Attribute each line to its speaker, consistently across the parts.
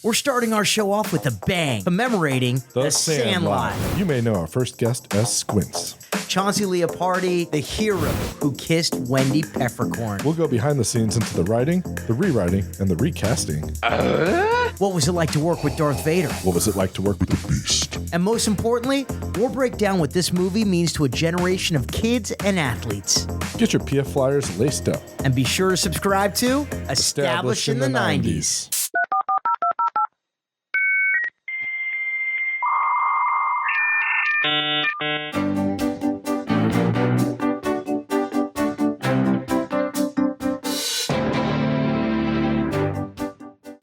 Speaker 1: We're starting our show off with a bang, commemorating the Sandlot.
Speaker 2: You may know our first guest as Squints.
Speaker 1: Chauncey Leopardi, the hero who kissed Wendy Peffercorn.
Speaker 2: We'll go behind the scenes into the writing, the rewriting, and the recasting.
Speaker 1: What was it like to work with Darth Vader?
Speaker 2: What was it like to work with the Beast?
Speaker 1: And most importantly, we'll break down what this movie means to a generation of kids and athletes.
Speaker 2: Get your PF flyers laced up.
Speaker 1: And be sure to subscribe to Established in the 90s.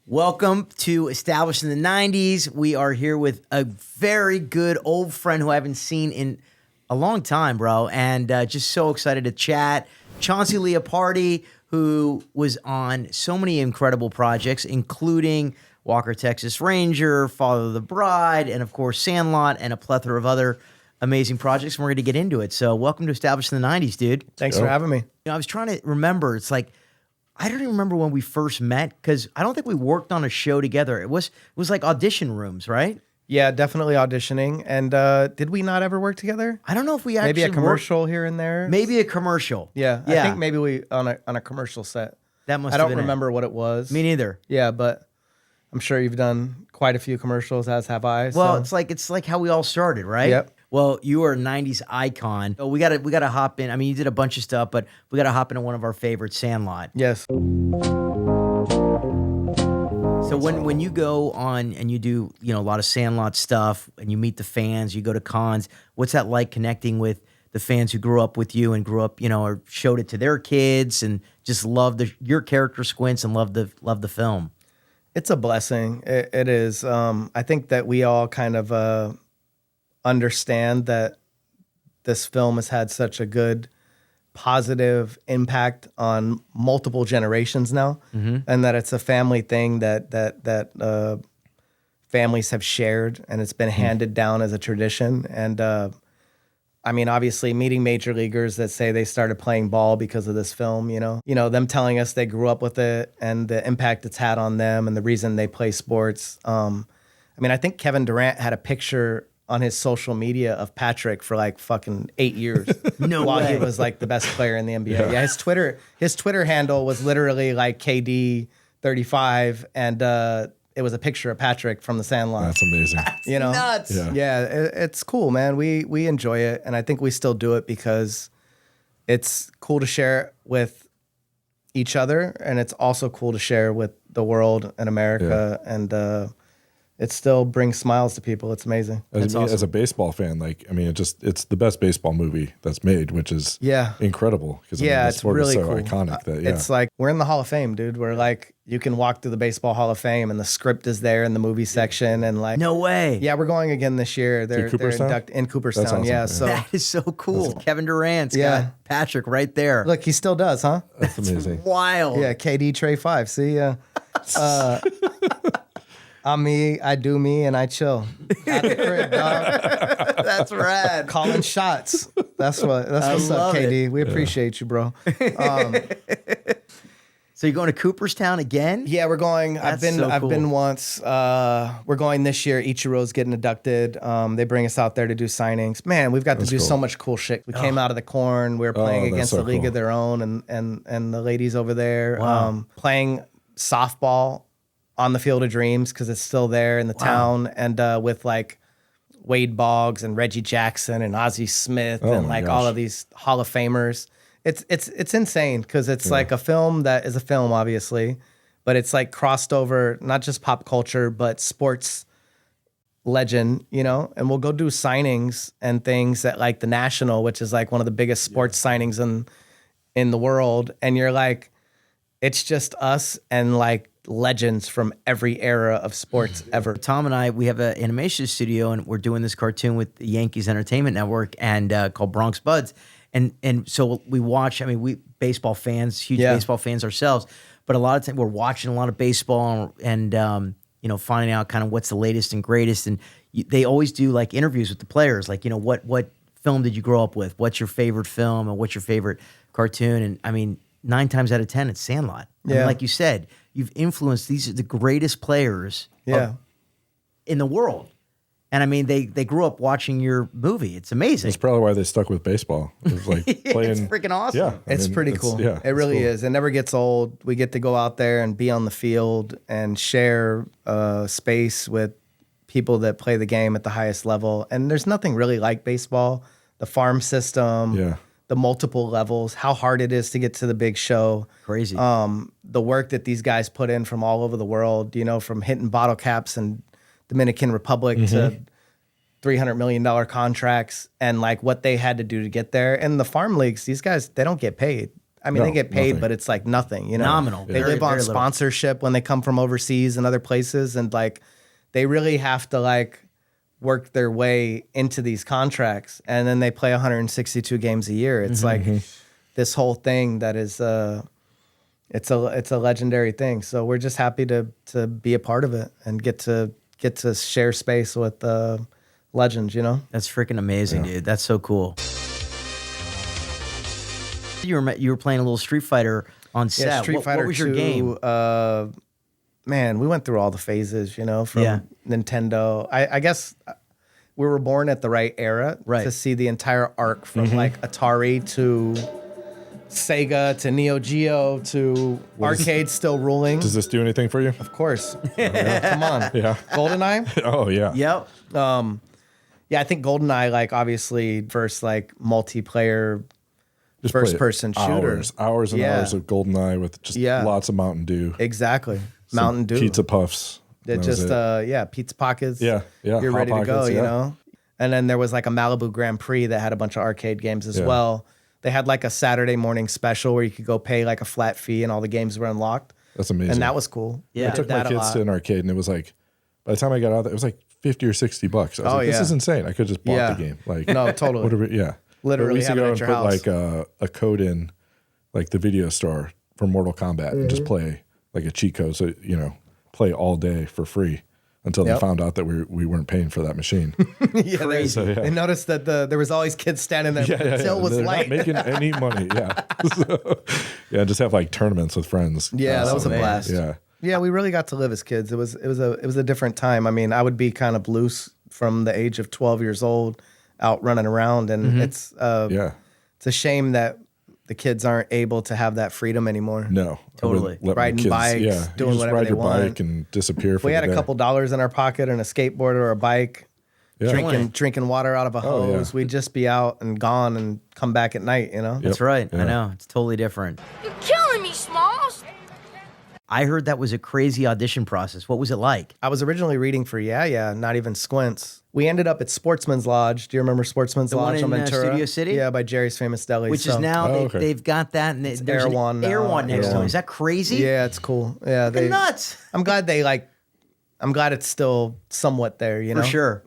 Speaker 1: Welcome to Established in the 90s. We are here with a very good old friend who I haven't seen in a long time, bro, and just so excited to chat. Chauncey Leopardi, who was on so many incredible projects, including Walker, Texas Ranger, Father of the Bride, and of course Sandlot, and a plethora of other amazing projects. And we're going to get into it. So welcome to Established in the 90s, dude.
Speaker 3: Thanks for having me.
Speaker 1: You know, I was trying to remember. It's like, I don't even remember when we first met because I don't think we worked on a show together. It was like audition rooms, right?
Speaker 3: Yeah, definitely auditioning. And did we not ever work together?
Speaker 1: I don't know if we actually
Speaker 3: maybe a commercial here and there.
Speaker 1: Maybe a commercial.
Speaker 3: Yeah, I think maybe we on a commercial set.
Speaker 1: That must.
Speaker 3: I don't remember what it was.
Speaker 1: Me neither.
Speaker 3: Yeah, but I'm sure you've done quite a few commercials, as have I.
Speaker 1: Well, so. it's like how we all started, right?
Speaker 3: Yep.
Speaker 1: Well, you are a 90s icon. So we gotta hop in. I mean, you did a bunch of stuff, but we gotta hop into one of our favorites, Sandlot.
Speaker 3: Yes.
Speaker 1: So when you go on and you do, you know, a lot of Sandlot stuff and you meet the fans, you go to cons, what's that like connecting with the fans who grew up with you and grew up, you know, or showed it to their kids and just loved your character Squints and loved the film?
Speaker 3: It's a blessing. It is. I think that we all kind of understand that this film has had such a good positive impact on multiple generations now, and that it's a family thing that families have shared, and it's been handed down as a tradition. And I mean, obviously, meeting major leaguers that say they started playing ball because of this film, you know, them telling us they grew up with it and the impact it's had on them and the reason they play sports. I mean, I think Kevin Durant had a picture on his social media of Patrick for like fucking 8 years.
Speaker 1: No
Speaker 3: while
Speaker 1: way.
Speaker 3: He was like the best player in the NBA. Yeah, his Twitter handle was literally like KD 35, and it was a picture of Patrick from the Sandlot.
Speaker 2: That's amazing.
Speaker 3: You know,
Speaker 1: nuts.
Speaker 3: Yeah, it's cool, man. We enjoy it, and I think we still do it because it's cool to share it with each other, and it's also cool to share with the world and America, and it still brings smiles to people. It's amazing.
Speaker 2: As a baseball fan, like, I mean, it's the best baseball movie that's made, which is incredible. Because the
Speaker 3: it's
Speaker 2: sport
Speaker 3: really
Speaker 2: is so
Speaker 3: cool.
Speaker 2: iconic that
Speaker 3: It's like we're in the Hall of Fame, dude. We're like, you can walk through the Baseball Hall of Fame and the script is there in the movie section, and like,
Speaker 1: No way.
Speaker 3: yeah, we're going again this year. They're
Speaker 2: Cooperstown?
Speaker 3: in Cooperstown.
Speaker 2: That's awesome.
Speaker 3: Yeah,
Speaker 2: Yeah.
Speaker 3: so
Speaker 1: That is so cool. Kevin Durant's got Patrick right there.
Speaker 3: look, he still does, huh?
Speaker 2: that's amazing.
Speaker 1: Wild.
Speaker 3: Yeah, KD Trey 5. See, I'm me, I do me, and I chill at the crib, dog.
Speaker 1: That's rad.
Speaker 3: Calling shots. That's what's
Speaker 1: love
Speaker 3: up, KD.
Speaker 1: it.
Speaker 3: We appreciate you, bro.
Speaker 1: So you're going to Cooperstown again?
Speaker 3: Yeah, we're going.
Speaker 1: That's
Speaker 3: I've
Speaker 1: so cool.
Speaker 3: been once. We're going this year. Ichiro's getting inducted. They bring us out there to do signings. Man, we've got to do so much cool shit. We came out of the corn. We were playing
Speaker 2: that's
Speaker 3: against
Speaker 2: so
Speaker 3: the League
Speaker 2: cool.
Speaker 3: of Their Own and the ladies over there.
Speaker 1: Wow.
Speaker 3: Playing softball on the Field of Dreams because it's still there in the town, and with like Wade Boggs and Reggie Jackson and Ozzie Smith and
Speaker 2: my
Speaker 3: like
Speaker 2: gosh.
Speaker 3: all of these Hall of Famers. It's insane because it's like a film that is a film, obviously, but it's like crossed over not just pop culture but sports legend, you know. And we'll go do signings and things at like the National, which is like one of the biggest sports signings in the world, and you're like, it's just us and like legends from every era of sports ever.
Speaker 1: Tom and I, we have an animation studio, and we're doing this cartoon with the Yankees Entertainment Network and called Bronx Buds. And so we watch, I mean, we baseball fans, huge baseball fans ourselves, but a lot of time we're watching a lot of baseball and you know, finding out kind of what's the latest and greatest. And they always do like interviews with the players, like, you know, what film did you grow up with? What's your favorite film and what's your favorite cartoon? And I mean, 9 times out of 10, it's Sandlot. I mean, like you said, you've influenced, these are the greatest players in the world. And I mean, they grew up watching your movie. It's amazing.
Speaker 2: That's probably why they stuck with baseball. It was like playing.
Speaker 1: It's freaking awesome.
Speaker 2: Yeah,
Speaker 3: It's pretty cool.
Speaker 2: Yeah,
Speaker 3: it really is. It never gets old. We get to go out there and be on the field and share space with people that play the game at the highest level. And there's nothing really like baseball. The farm system, the multiple levels, how hard it is to get to the big show.
Speaker 1: Crazy.
Speaker 3: The work that these guys put in from all over the world, you know, from hitting bottle caps and Dominican Republic to $300 million contracts and like what they had to do to get there. And the farm leagues, these guys, they don't get paid. I mean, they get paid,
Speaker 2: nothing.
Speaker 3: but it's like nothing, you know.
Speaker 1: Nominal.
Speaker 3: They live on sponsorship when they come from overseas and other places. And like, they really have to like work their way into these contracts. And then they play 162 games a year. It's like this whole thing that is, it's a legendary thing. So we're just happy to be a part of it and get to share space with legends, you know?
Speaker 1: That's freaking amazing, dude. That's so cool. You were playing a little Street Fighter on set.
Speaker 3: Yeah, Street Fighter
Speaker 1: what was your
Speaker 3: 2,
Speaker 1: game?
Speaker 3: Man, we went through all the phases, you know, from Nintendo. I guess we were born at the right era to see the entire arc from like Atari to Sega to Neo Geo to arcade still ruling.
Speaker 2: Does this do anything for you?
Speaker 3: Of course. Come on.
Speaker 2: Yeah.
Speaker 3: GoldenEye?
Speaker 2: Oh, yeah.
Speaker 1: Yep.
Speaker 3: Yeah, I think GoldenEye, like, obviously, first, like, multiplayer
Speaker 2: Just
Speaker 3: first-person shooter.
Speaker 2: Hours and hours of GoldenEye with just lots of Mountain Dew.
Speaker 3: Exactly. Mountain Dew.
Speaker 2: Pizza puffs.
Speaker 3: Pizza pockets.
Speaker 2: Yeah.
Speaker 3: You're
Speaker 2: Hot
Speaker 3: ready
Speaker 2: Pockets,
Speaker 3: to go, you know? And then there was, like, a Malibu Grand Prix that had a bunch of arcade games as well. They had, like, a Saturday morning special where you could go pay, like, a flat fee and all the games were unlocked.
Speaker 2: That's amazing.
Speaker 3: And that was cool.
Speaker 1: Yeah.
Speaker 2: I took my kids to an arcade, and it was like, by the time I got out there, it was like $50 or $60. I was like, this is insane. I could just bought the game. Like,
Speaker 3: no, totally. Literally,
Speaker 2: we used to go
Speaker 3: at
Speaker 2: and
Speaker 3: your
Speaker 2: put
Speaker 3: house.
Speaker 2: like a code in, like the video store for Mortal Kombat, and just play like a cheat code. So play all day for free until they found out that we weren't paying for that machine.
Speaker 3: They noticed that there was always kids standing there. The till was
Speaker 2: They're
Speaker 3: light.
Speaker 2: not making any money. Just have like tournaments with friends.
Speaker 3: Yeah, that was a blast.
Speaker 2: Yeah,
Speaker 3: we really got to live as kids. It was a different time. I mean, I would be kind of loose from the age of 12 years old, out running around, and it's a shame that the kids aren't able to have that freedom anymore.
Speaker 2: No,
Speaker 1: totally.
Speaker 3: Riding bikes, doing whatever
Speaker 2: ride
Speaker 3: they
Speaker 2: your
Speaker 3: want.
Speaker 2: bike and disappear.
Speaker 3: If we had a couple dollars in our pocket and a skateboard or a bike, drinking water out of a hose, we'd just be out and gone and come back at night. You know,
Speaker 1: that's right. Yeah. I know, it's totally different.
Speaker 4: You're killing me, Smalls.
Speaker 1: I heard that was a crazy audition process. What was it like?
Speaker 3: I was originally reading for Not Even Squints. We ended up at Sportsman's Lodge. Do you remember Sportsman's Lodge
Speaker 1: one
Speaker 3: on
Speaker 1: in
Speaker 3: Ventura?
Speaker 1: Studio City?
Speaker 3: Yeah, by Jerry's Famous Deli.
Speaker 1: Which is now, they've got that. And there's
Speaker 3: Air One
Speaker 1: Air One next to it. Is that crazy?
Speaker 3: Yeah, it's cool. Yeah,
Speaker 1: nuts.
Speaker 3: I'm glad I'm glad it's still somewhat there, you know?
Speaker 1: For sure.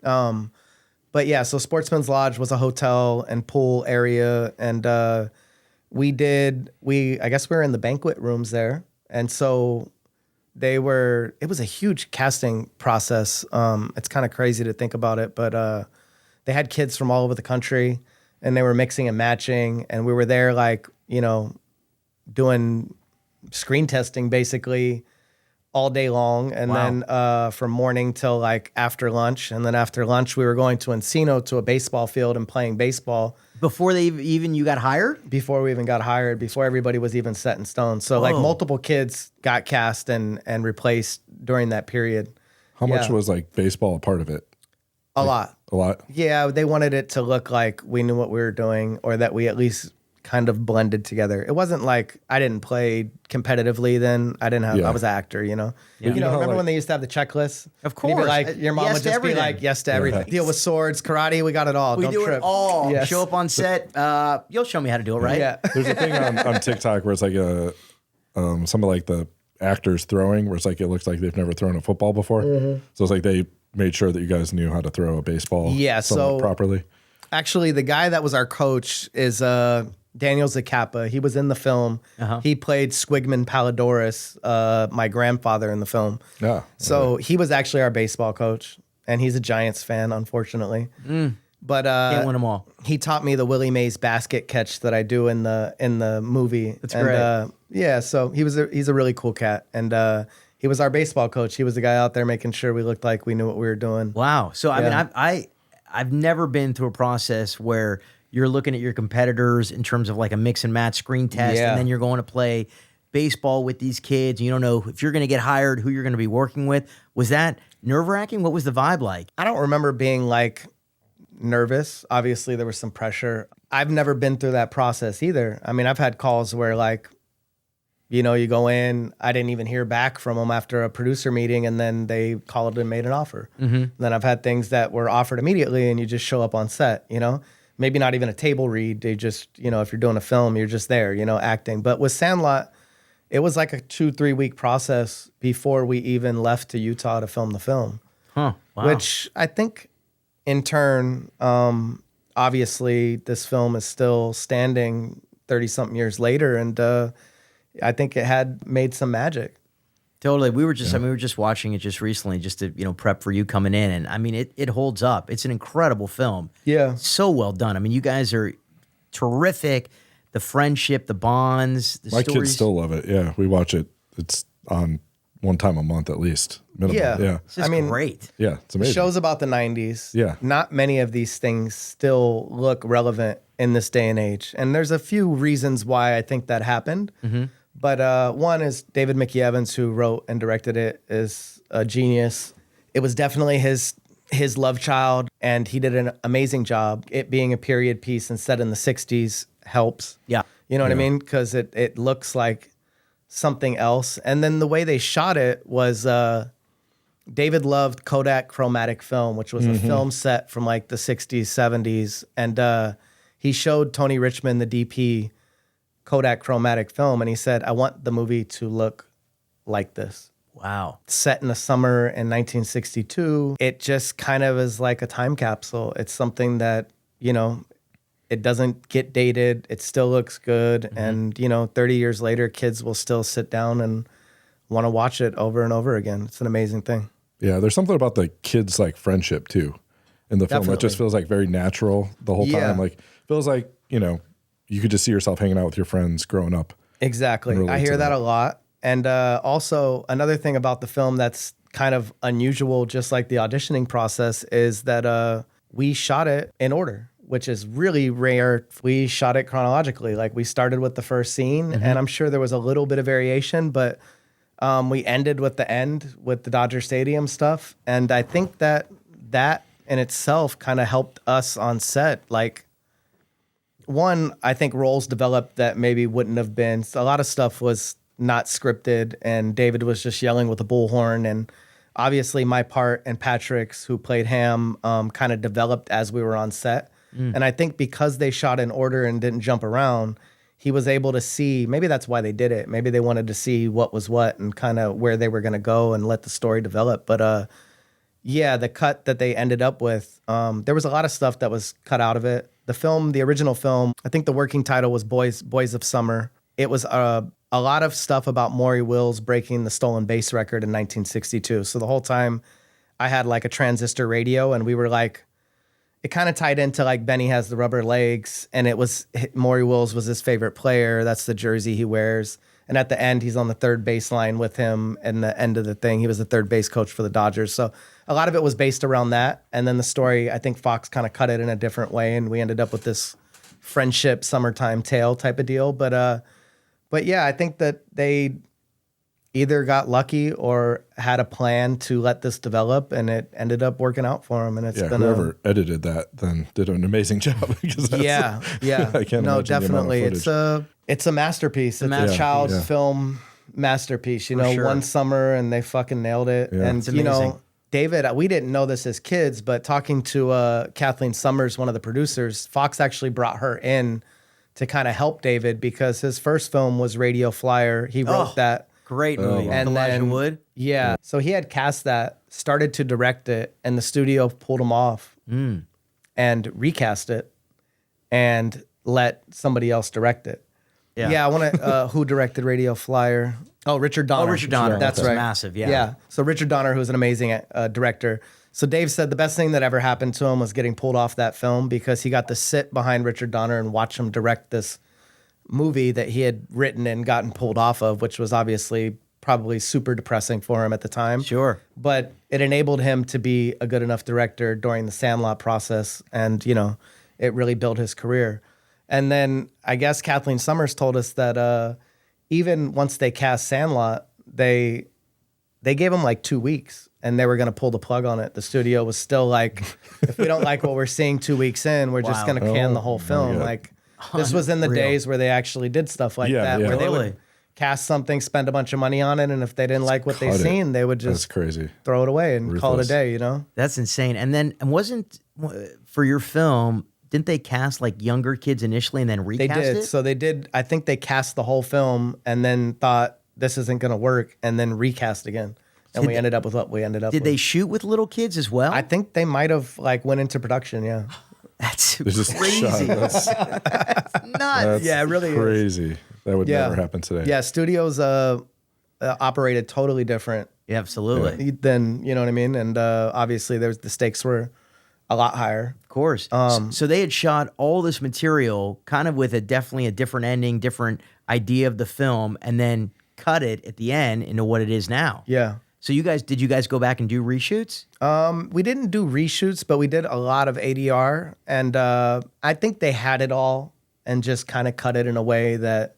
Speaker 3: But yeah, so Sportsman's Lodge was a hotel and pool area. And I guess we were in the banquet rooms there. And so it was a huge casting process. It's kind of crazy to think about it, but they had kids from all over the country and they were mixing and matching. And we were there doing screen testing basically all day long. And then from morning till like after lunch. And then after lunch, we were going to Encino to a baseball field and playing baseball.
Speaker 1: Before you got hired?
Speaker 3: Before we even got hired, before everybody was even set in stone. So like multiple kids got cast and replaced during that period.
Speaker 2: How much was like baseball a part of it?
Speaker 3: A lot.
Speaker 2: A lot?
Speaker 3: Yeah, they wanted it to look like we knew what we were doing or that we at least kind of blended together. It wasn't like I didn't play competitively then. I was an actor, you know.
Speaker 2: Yeah.
Speaker 3: Remember when they used to have the checklist?
Speaker 1: Of course.
Speaker 3: You'd be like, your mom
Speaker 1: Yes
Speaker 3: would
Speaker 1: to
Speaker 3: just
Speaker 1: everything.
Speaker 3: be like, yes to everything. Deal with swords, karate, we got it all.
Speaker 1: We
Speaker 3: Don't
Speaker 1: do
Speaker 3: trip.
Speaker 1: it all.
Speaker 3: Yes.
Speaker 1: Show up on set. You'll show me how to do it, right?
Speaker 3: Yeah.
Speaker 2: There's a thing on TikTok where it's like some of like the actors throwing, where it's like it looks like they've never thrown a football before. So it's like they made sure that you guys knew how to throw a baseball properly.
Speaker 3: Actually, the guy that was our coach is Daniel Zacapa. He was in the film. He played Squigman Palidorus, my grandfather in the film.
Speaker 2: Yeah.
Speaker 3: So he was actually our baseball coach, and he's a Giants fan, unfortunately. But
Speaker 1: Can't win them all.
Speaker 3: he taught me the Willie Mays basket catch that I do in the movie.
Speaker 1: That's great.
Speaker 3: So he's a really cool cat, and He was our baseball coach. He was the guy out there making sure we looked like we knew what we were doing.
Speaker 1: Wow. So I mean, I've never been through a process where you're looking at your competitors in terms of like a mix and match screen test, and then you're going to play baseball with these kids. You don't know if you're going to get hired, who you're going to be working with. Was that nerve-wracking? What was the vibe like?
Speaker 3: I don't remember being like nervous. Obviously, there was some pressure. I've never been through that process either. I mean, I've had calls where like, you know, you go in, I didn't even hear back from them after a producer meeting, and then they called and made an offer. Then I've had things that were offered immediately, and you just show up on set, you know? Maybe not even a table read. They just, you know, if you're doing a film, you're just there, you know, acting. But with Sandlot, it was like a 2-3 week process before we even left to Utah to film the film.
Speaker 1: Huh. Wow.
Speaker 3: Which I think in turn, obviously this film is still standing 30-something years later, and I think it had made some magic.
Speaker 1: Totally. We were just, I mean, we were just watching it just recently just to, you know, prep for you coming in. And I mean, it holds up. It's an incredible film.
Speaker 3: Yeah.
Speaker 1: So well done. I mean, you guys are terrific. The friendship, the bonds, the
Speaker 2: My
Speaker 1: stories.
Speaker 2: kids still love it. Yeah. We watch it. It's on one time a month at least. Minimum. Yeah.
Speaker 1: It's just great.
Speaker 2: Yeah. It's amazing.
Speaker 3: Shows about the 90s.
Speaker 2: Yeah.
Speaker 3: Not many of these things still look relevant in this day and age. And there's a few reasons why I think that happened. But one is David Mickey Evans, who wrote and directed it, is a genius. It was definitely his love child, and he did an amazing job. It being a period piece and set in the 60s helps.
Speaker 1: Yeah.
Speaker 3: You know what I mean? Because it looks like something else. And then the way they shot it was David loved Kodak chromatic film, which was a film set from like the 60s, 70s. And he showed Tony Richmond, the DP, Kodak chromatic film, and he said, I want the movie to look like this.
Speaker 1: Wow.
Speaker 3: Set in the summer in 1962. It just kind of is like a time capsule. It's something that, you know, it doesn't get dated. It still looks good. And, you know, 30 years later, kids will still sit down and want to watch it over and over again. It's an amazing thing.
Speaker 2: Yeah. There's something about the kids' like friendship too in the film.
Speaker 3: Definitely.
Speaker 2: It just feels like very natural the whole time. Like feels like, you know, you could just see yourself hanging out with your friends growing up.
Speaker 3: Exactly. I hear that a lot. And also another thing about the film that's kind of unusual, just like the auditioning process, is that we shot it in order, which is really rare. We shot it chronologically. Like we started with the first scene, and I'm sure there was a little bit of variation, but we ended with the end with the Dodger Stadium stuff. And I think that in itself kind of helped us on set. Like, one, I think roles developed that maybe wouldn't have been. So a lot of stuff was not scripted, and David was just yelling with a bullhorn. And obviously my part and Patrick's, who played Ham, kind of developed as we were on set. And I think because they shot in order and didn't jump around, he was able to see, maybe that's why they did it. Maybe they wanted to see what was what and kind of where they were going to go and let the story develop. But yeah, the cut that they ended up with, there was a lot of stuff that was cut out of it. The film, the original film, I think the working title was Boys of Summer. It was a lot of stuff about Maury Wills breaking the stolen bass record in 1962. So the whole time I had like a transistor radio, and we were like, it kind of tied into like Benny Has the Rubber Legs, and it was Maury Wills was his favorite player. That's the jersey he wears. And at the end, he's on the third base line with him. And the end of the thing, he was the third base coach for the Dodgers. So a lot of it was based around that. And then the story, I think Fox kind of cut it in a different way, and we ended up with this friendship summertime tale type of deal. But yeah, I think that they either got lucky or had a plan to let this develop, and it ended up working out for them. And it's been
Speaker 2: whoever edited that then did an amazing job. Because
Speaker 3: yeah.
Speaker 2: I can't
Speaker 3: no,
Speaker 2: imagine
Speaker 3: definitely. It's a masterpiece. It's a child's film masterpiece. You know,
Speaker 1: sure.
Speaker 3: One summer, and they fucking nailed it.
Speaker 2: Yeah.
Speaker 3: And
Speaker 1: It's
Speaker 3: you
Speaker 1: amazing.
Speaker 3: know, David, we didn't know this as kids, but talking to Kathleen Summers, one of the producers, Fox actually brought her in to kind of help David, because his first film was Radio Flyer. He wrote that.
Speaker 1: Great movie.
Speaker 3: And
Speaker 1: Elijah
Speaker 3: then,
Speaker 1: Wood.
Speaker 3: Yeah. So he had cast that, started to direct it, and the studio pulled him off and recast it and let somebody else direct it. Yeah, I want to, who directed Radio Flyer? Oh, Richard Donner.
Speaker 1: Oh, Richard Donner.
Speaker 3: That's
Speaker 1: That's
Speaker 3: right.
Speaker 1: massive, yeah.
Speaker 3: Yeah. So Richard Donner, who's an amazing director. So Dave said the best thing that ever happened to him was getting pulled off that film, because he got to sit behind Richard Donner and watch him direct this movie that he had written and gotten pulled off of, which was obviously probably super depressing for him at the time.
Speaker 1: Sure.
Speaker 3: But it enabled him to be a good enough director during the Sandlot process. And, it really built his career. And then I guess Kathleen Summers told us that even once they cast Sandlot, they gave him like 2 weeks and they were going to pull the plug on it. The studio was still like, if we don't like what we're seeing 2 weeks in, we're just going to can the whole film. Like this was in the days where they actually did stuff like that, where they would cast something, spend a bunch of money on it, and if they didn't like what they seen, they would just throw it away and call it a day,
Speaker 1: That's insane. And then, wasn't, for your film, didn't they cast like younger kids initially and then recast it?
Speaker 3: They did. So they did, I think they cast the whole film and then thought this isn't going to work and then recast again. And we ended up with what we ended up with.
Speaker 1: Did they shoot with little kids as well?
Speaker 3: I think they might have like went into production, yeah.
Speaker 1: That's crazy.
Speaker 2: That's
Speaker 1: nuts.
Speaker 3: Yeah, it really
Speaker 2: crazy.
Speaker 3: is.
Speaker 2: That would never happen today.
Speaker 3: Yeah, studios operated totally different.
Speaker 1: Yeah, absolutely.
Speaker 3: Than, you know what I mean? And obviously the stakes were a lot higher.
Speaker 1: Of course. So they had shot all this material kind of with definitely a different ending, different idea of the film, and then cut it at the end into what it is now.
Speaker 3: Yeah.
Speaker 1: So did you guys go back and do reshoots?
Speaker 3: We didn't do reshoots, but we did a lot of ADR. And I think they had it all and just kind of cut it in a way that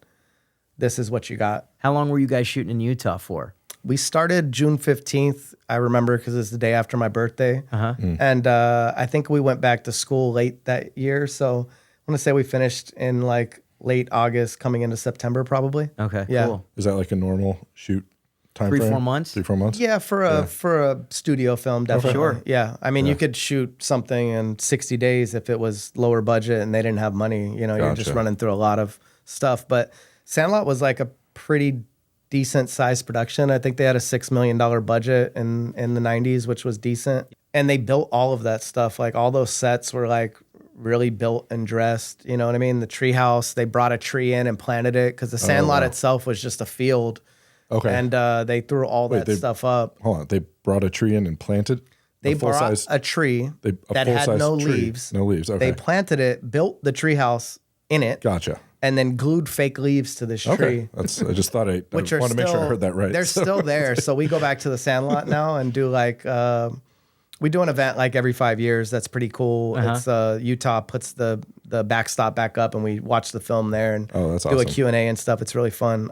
Speaker 3: this is what you got.
Speaker 1: How long were you guys shooting in Utah for?
Speaker 3: We started June 15th, I remember, because it's the day after my birthday. And I think we went back to school late that year. So I want to say we finished in like late August, coming into September probably.
Speaker 1: Okay,
Speaker 3: yeah.
Speaker 1: Cool.
Speaker 2: Is that like a normal shoot time
Speaker 1: 3-4
Speaker 2: frame?
Speaker 1: months?
Speaker 2: 3-4 months?
Speaker 3: Yeah, for a studio film, definitely.
Speaker 1: Sure.
Speaker 3: Yeah. I mean, you could shoot something in 60 days if it was lower budget and they didn't have money. You're just running through a lot of stuff. But Sandlot was like a pretty decent sized production. I think they had a $6 million budget in the 90s, which was decent. And they built all of that stuff. Like all those sets were like really built and dressed. You know what I mean? The treehouse, they brought a tree in and planted it because the Sandlot itself was just a field.
Speaker 2: Okay.
Speaker 3: And they threw all that stuff up.
Speaker 2: Hold on. They brought a tree in and planted?
Speaker 3: They brought a tree that had no leaves.
Speaker 2: No leaves. Okay.
Speaker 3: They planted it, built the treehouse in it.
Speaker 2: Gotcha.
Speaker 3: And then glued fake leaves to this tree.
Speaker 2: Okay. I just thought I want to make sure I heard that right.
Speaker 3: They're still there. So we go back to the Sandlot now and do like, we do an event like every 5 years. That's pretty cool. It's Utah puts the backstop back up and we watch the film there and
Speaker 2: that's
Speaker 3: do
Speaker 2: awesome.
Speaker 3: a Q&A and stuff. It's really fun.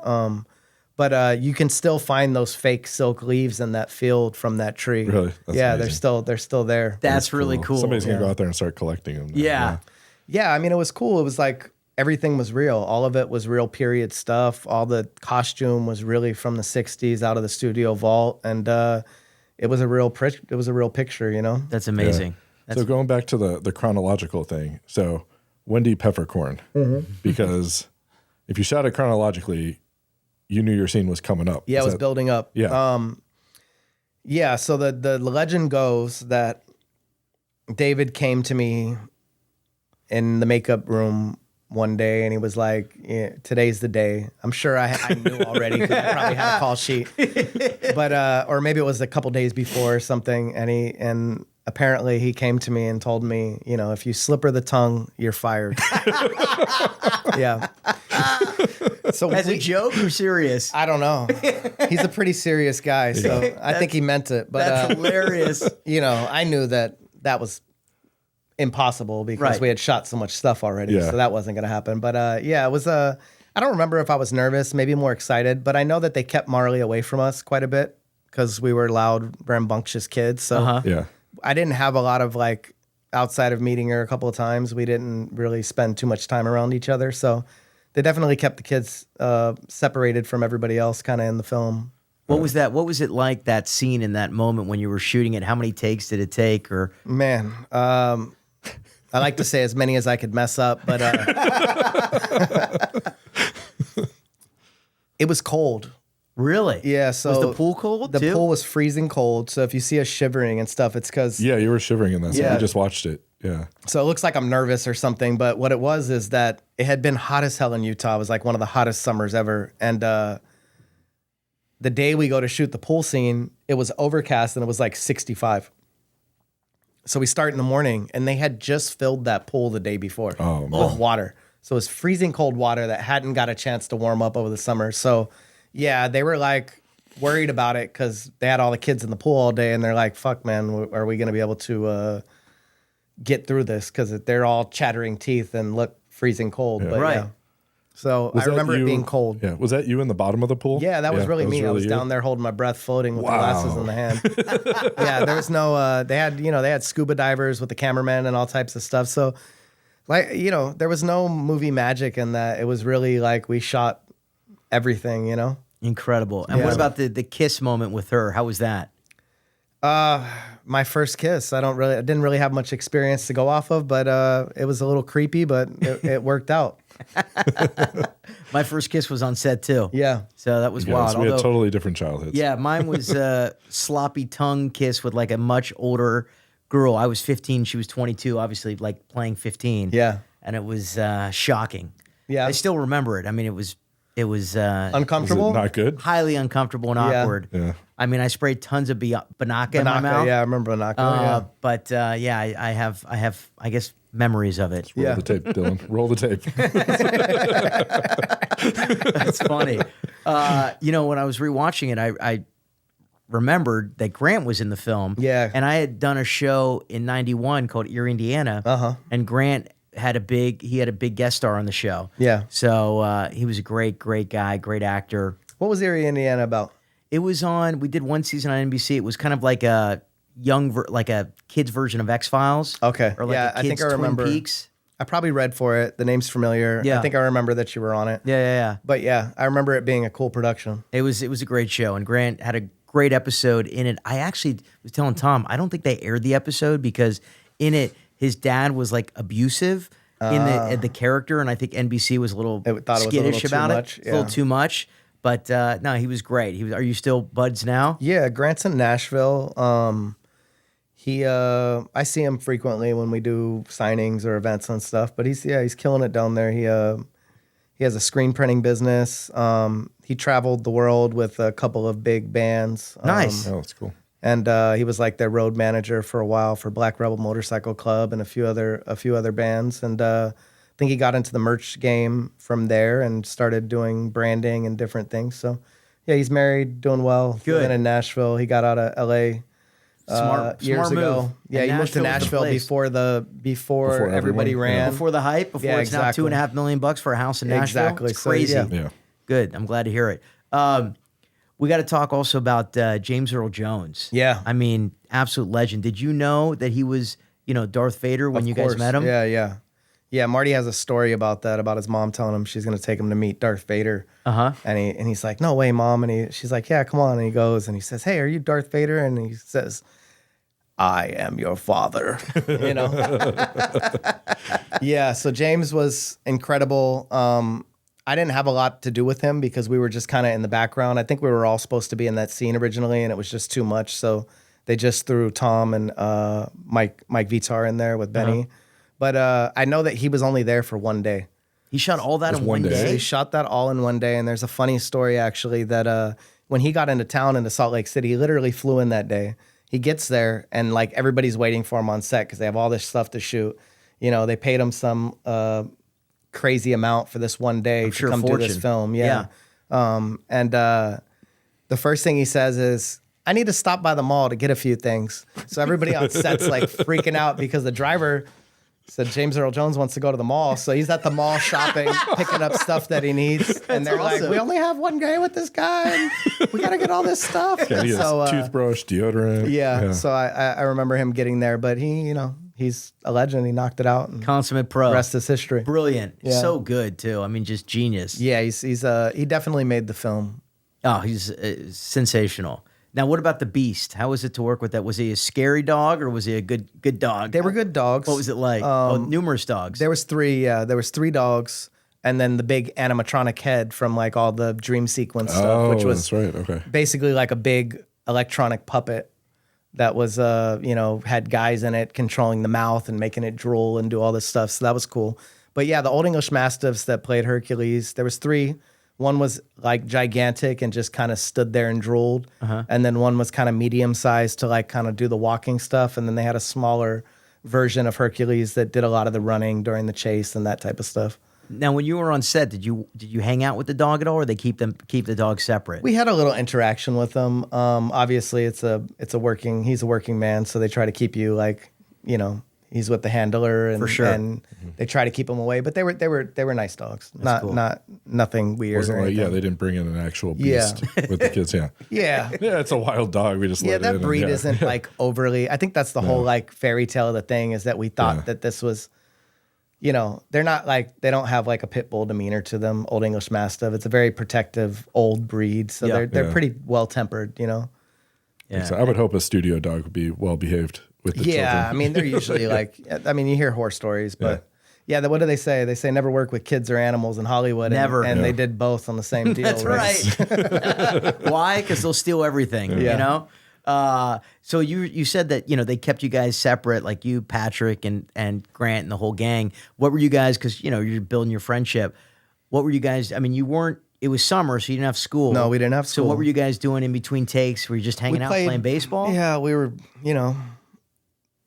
Speaker 3: But you can still find those fake silk leaves in that field from that tree.
Speaker 2: Really? That's amazing.
Speaker 3: they're still there.
Speaker 1: That's really cool.
Speaker 2: Somebody's going to go out there and start collecting them.
Speaker 1: Yeah.
Speaker 3: Yeah, I mean, it was cool. It was like everything was real. All of it was real period stuff. All the costume was really from the 60s out of the studio vault. And it was a real picture,
Speaker 1: That's amazing.
Speaker 2: Yeah. So going back to the chronological thing. So Wendy Peffercorn, because if you shot it chronologically, you knew your scene was coming up.
Speaker 3: Yeah, it was building up.
Speaker 2: Yeah.
Speaker 3: So the legend goes that David came to me in the makeup room one day and he was like, today's the day. I'm sure I knew already because I probably had a call sheet. But or maybe it was a couple days before or something. And apparently he came to me and told me, if you slip her the tongue, you're fired. Yeah. So
Speaker 1: As a joke or serious?
Speaker 3: I don't know. He's a pretty serious guy, so I think he meant it. But
Speaker 1: that's hilarious.
Speaker 3: I knew that was impossible because we had shot so much stuff already, so that wasn't going to happen. But it was I don't remember if I was nervous, maybe more excited, but I know that they kept Marley away from us quite a bit because we were loud, rambunctious kids. So I didn't have a lot of like outside of meeting her a couple of times. We didn't really spend too much time around each other, so they definitely kept the kids separated from everybody else kind of in the film.
Speaker 1: What was that? What was it like, that scene in that moment when you were shooting it? How many takes did it take? Or
Speaker 3: Man, I like to say as many as I could mess up, but it was cold.
Speaker 1: Really?
Speaker 3: Yeah. So
Speaker 1: was the pool cold?
Speaker 3: The
Speaker 1: too?
Speaker 3: pool was freezing cold. So if you see us shivering and stuff, it's because
Speaker 2: you were shivering in that.
Speaker 3: Yeah.
Speaker 2: We just watched it. Yeah.
Speaker 3: So it looks like I'm nervous or something, but what it was is that it had been hot as hell in Utah. It was like one of the hottest summers ever. And the day we go to shoot the pool scene, it was overcast and it was like 65. So we start in the morning and they had just filled that pool the day before with water. So it was freezing cold water that hadn't got a chance to warm up over the summer. So yeah, they were like, worried about it because they had all the kids in the pool all day, and they're like, "Fuck, man, are we going to be able to get through this?" Because they're all chattering teeth and look freezing cold.
Speaker 2: Yeah.
Speaker 3: But,
Speaker 1: Right.
Speaker 3: yeah. So
Speaker 2: Was
Speaker 3: I remember
Speaker 2: that
Speaker 3: it
Speaker 2: you?
Speaker 3: being cold.
Speaker 2: Yeah. Was that you in the bottom of the pool?
Speaker 3: Yeah, that was really me. I was
Speaker 2: you?
Speaker 3: down there holding my breath, floating with the
Speaker 2: Wow.
Speaker 3: glasses in the hand. Yeah, there was no. They had scuba divers with the cameraman and all types of stuff. So, like, there was no movie magic in that. It was really like we shot everything.
Speaker 1: Incredible. And what about the kiss moment with her? How was that?
Speaker 3: My first kiss. I didn't really have much experience to go off of, but it was a little creepy, but it worked out.
Speaker 1: My first kiss was on set too.
Speaker 3: Yeah.
Speaker 1: So that was
Speaker 2: Yes,
Speaker 1: wild.
Speaker 2: we had
Speaker 1: Although,
Speaker 2: totally different childhoods.
Speaker 1: yeah, mine was a sloppy tongue kiss with like a much older girl. I was 15, she was 22, obviously like playing 15.
Speaker 3: Yeah.
Speaker 1: And it was shocking.
Speaker 3: Yeah.
Speaker 1: I still remember it. I mean, it was
Speaker 2: Was it
Speaker 3: Uncomfortable?
Speaker 2: not good?
Speaker 1: highly uncomfortable and
Speaker 3: Yeah.
Speaker 1: awkward.
Speaker 2: Yeah.
Speaker 1: I mean, I sprayed tons of Banaka in my
Speaker 3: Banaka,
Speaker 1: mouth.
Speaker 3: yeah, I remember Banaka. Yeah.
Speaker 1: But yeah, I have, I guess, memories of it.
Speaker 2: Roll
Speaker 3: Yeah.
Speaker 2: the tape, Dylan. Roll the tape.
Speaker 1: That's funny. When I was rewatching it, I remembered that Grant was in the film.
Speaker 3: Yeah.
Speaker 1: And I had done a show in '91 called Erie, Indiana.
Speaker 3: Uh-huh.
Speaker 1: And Grant had a big guest star on the show.
Speaker 3: Yeah.
Speaker 1: So he was a great guy, great actor.
Speaker 3: What was Erie, Indiana about?
Speaker 1: It was on. We did one season on NBC. It was kind of like a like a kids version of X-Files.
Speaker 3: Okay.
Speaker 1: Or like
Speaker 3: Yeah,
Speaker 1: a
Speaker 3: I think
Speaker 1: kids
Speaker 3: I remember.
Speaker 1: Twin Peaks.
Speaker 3: I probably read for it. The name's familiar.
Speaker 1: Yeah.
Speaker 3: I think I remember that you were on it.
Speaker 1: Yeah.
Speaker 3: But yeah, I remember it being a cool production.
Speaker 1: It was a great show, and Grant had a great episode in it. I actually was telling Tom, I don't think they aired the episode because in it his dad was like abusive in the character, and I think NBC was a little
Speaker 3: Thought it was a
Speaker 1: skittish
Speaker 3: little too
Speaker 1: about
Speaker 3: much,
Speaker 1: it, a little too much. But no, he was great. Are you still buds now?
Speaker 3: Yeah, Grant's in Nashville. I see him frequently when we do signings or events and stuff. But he's killing it down there. He has a screen printing business. He traveled the world with a couple of big bands.
Speaker 1: Nice.
Speaker 2: Oh, that's cool.
Speaker 3: And he was like their road manager for a while for Black Rebel Motorcycle Club and a few other bands. And I think he got into the merch game from there and started doing branding and different things. So yeah, he's married, doing well.
Speaker 1: Good.
Speaker 3: Living in Nashville. He got out of LA years ago.
Speaker 1: move.
Speaker 3: Yeah,
Speaker 1: And
Speaker 3: he moved to
Speaker 1: Nashville was the
Speaker 3: Nashville
Speaker 1: place.
Speaker 3: before everybody
Speaker 2: everyone,
Speaker 3: ran.
Speaker 1: Before the hype, before
Speaker 3: Yeah,
Speaker 1: it's now
Speaker 3: exactly.
Speaker 1: $2.5 million for a house in Nashville.
Speaker 3: Exactly.
Speaker 1: It's
Speaker 3: So,
Speaker 1: crazy.
Speaker 3: yeah.
Speaker 2: Yeah.
Speaker 1: Good. I'm glad to hear it. We got to talk also about James Earl Jones.
Speaker 3: Yeah.
Speaker 1: I mean, absolute legend. Did you know that he was, Darth Vader when
Speaker 3: Of
Speaker 1: you
Speaker 3: course.
Speaker 1: guys met him?
Speaker 3: Yeah, Marty has a story about that, about his mom telling him she's going to take him to meet Darth Vader.
Speaker 1: Uh-huh.
Speaker 3: And he's like, "No way, Mom." And she's like, "Yeah, come on." And he goes and he says, "Hey, are you Darth Vader?" And he says, "I am your father." Yeah, so James was incredible. I didn't have a lot to do with him because we were just kind of in the background. I think we were all supposed to be in that scene originally, and it was just too much. So they just threw Tom and Mike Vitar in there with Benny.
Speaker 1: Uh-huh.
Speaker 3: But I know that he was only there for one day.
Speaker 1: He shot all that
Speaker 2: Just
Speaker 1: in
Speaker 2: one
Speaker 1: one
Speaker 2: day.
Speaker 3: So he
Speaker 1: day?
Speaker 3: shot that all in one day. And there's a funny story, actually, that when he got into town, into Salt Lake City, he literally flew in that day. He gets there, and like everybody's waiting for him on set because they have all this stuff to shoot. They paid him some crazy amount for this one day
Speaker 1: sure
Speaker 3: to come do this
Speaker 1: fortune.
Speaker 3: film. Yeah. And the first thing he says is, "I need to stop by the mall to get a few things." So everybody on set's like freaking out because the driver said James Earl Jones wants to go to the mall. So he's at the mall shopping, picking up stuff that he needs. And they're like, "We only have one guy with this guy. And we got to get all this stuff."
Speaker 2: Yeah, he has
Speaker 3: So,
Speaker 2: toothbrush, deodorant.
Speaker 3: yeah. So I remember him getting there, but he's a legend. He knocked it out. And
Speaker 1: Consummate pro.
Speaker 3: the rest is history.
Speaker 1: Brilliant.
Speaker 3: Yeah.
Speaker 1: So good, too. I mean, just genius.
Speaker 3: Yeah, he definitely made the film.
Speaker 1: Oh, he's sensational. Now, what about the Beast? How was it to work with that? Was he a scary dog or was he a good dog?
Speaker 3: They were good dogs.
Speaker 1: What was it like? Numerous dogs.
Speaker 3: There was three. Yeah, there was three dogs, and then the big animatronic head from like all the dream sequence stuff, which was
Speaker 2: that's right. Okay.
Speaker 3: basically like a big electronic puppet that was had guys in it controlling the mouth and making it drool and do all this stuff. So that was cool. But yeah, the Old English Mastiffs that played Hercules, there was three. One was like gigantic and just kind of stood there and drooled. And then one was kind of medium sized to like kind of do the walking stuff. And then they had a smaller version of Hercules that did a lot of the running during the chase and that type of stuff.
Speaker 1: Now, when you were on set, did you hang out with the dog at all, or they keep the dog separate?
Speaker 3: We had a little interaction with him. Obviously, he's a working man, so they try to keep you like, he's with the handler, and
Speaker 1: for sure,
Speaker 3: and they try to keep him away. But they were nice dogs.
Speaker 1: That's cool.
Speaker 3: Nothing weird.
Speaker 2: Wasn't like, they didn't bring in an actual beast with the kids. Yeah,
Speaker 3: yeah.
Speaker 2: It's a wild dog. We just let
Speaker 3: that
Speaker 2: it in
Speaker 3: breed isn't like overly. I think that's the whole like fairy tale of the thing, is that we thought that this was. They're not like, they don't have like a pit bull demeanor to them, Old English Mastiff. It's a very protective old breed. So they're pretty well tempered,
Speaker 1: Yeah.
Speaker 2: So I would hope a studio dog would be well behaved with the children.
Speaker 3: Yeah. I mean, they're usually like, you hear horror stories, but what do they say? They say never work with kids or animals in Hollywood.
Speaker 1: Never.
Speaker 3: And they did both on the same deal.
Speaker 1: That's right. Why? Because they'll steal everything, So you said that, they kept you guys separate, like you, Patrick, and Grant and the whole gang. What were you guys, because, you're building your friendship. What were you guys, it was summer, so you didn't have school.
Speaker 3: No, we didn't have school.
Speaker 1: So what were you guys doing in between takes? Were you just hanging out playing baseball?
Speaker 3: Yeah, we were,